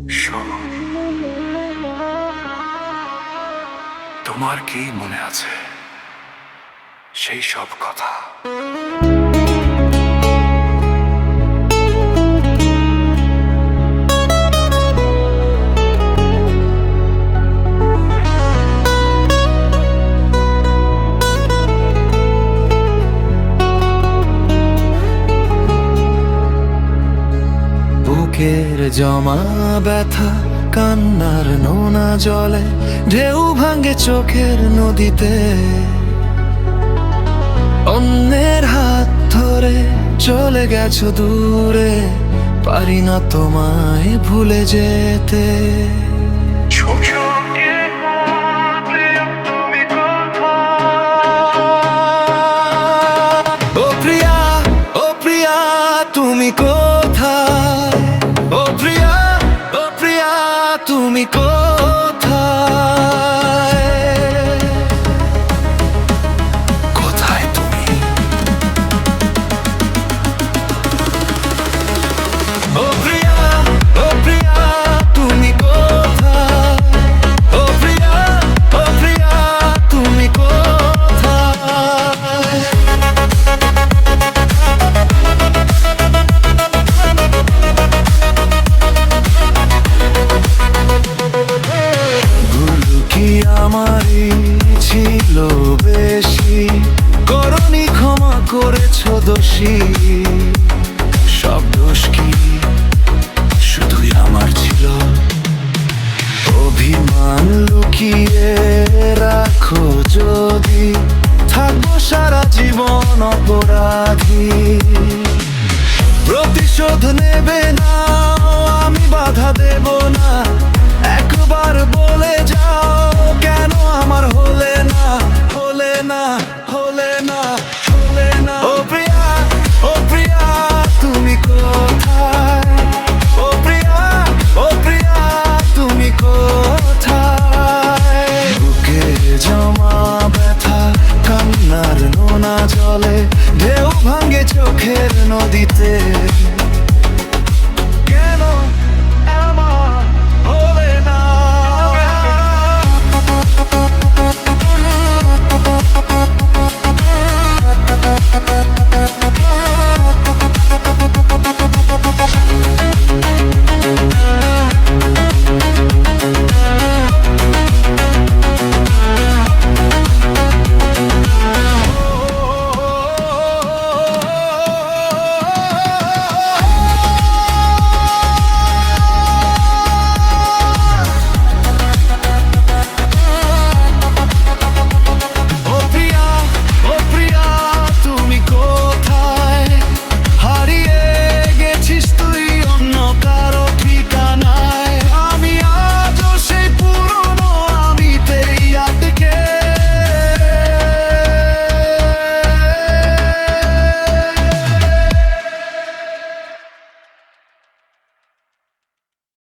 শোনো, তোমার কি মনে আছে সেই সব কথা? বুকের জমা ব্যথা, কান্নার নোনা জলে ঢেউ ভাঙে চোখের নদীতে। অন্যের হাত ধরে চলে গেছো দূরে, পারি না তোমায় ভুলে যেতে। ও প্রিয়া, ও প্রিয়া, তুমি কোথায়? ও প্রিয়া, ও প্রিয়া, তুমি কোথায়? কোথায় তুমি? ও প্রিয়া, ও প্রিয়া, তুমি কোথায়? ও প্রিয়া, ও প্রিয়া, তুমি কোথায়? কি আমারই ছিল বেশি, করনি ক্ষমা করেছো দোষী। সব দোষ কি শুধুই আমার ছিল? অভিমান লুকিয়ে রাখো যদি, থাকবো সারা জীবন অপরাধী। প্রতিশোধ নেবে না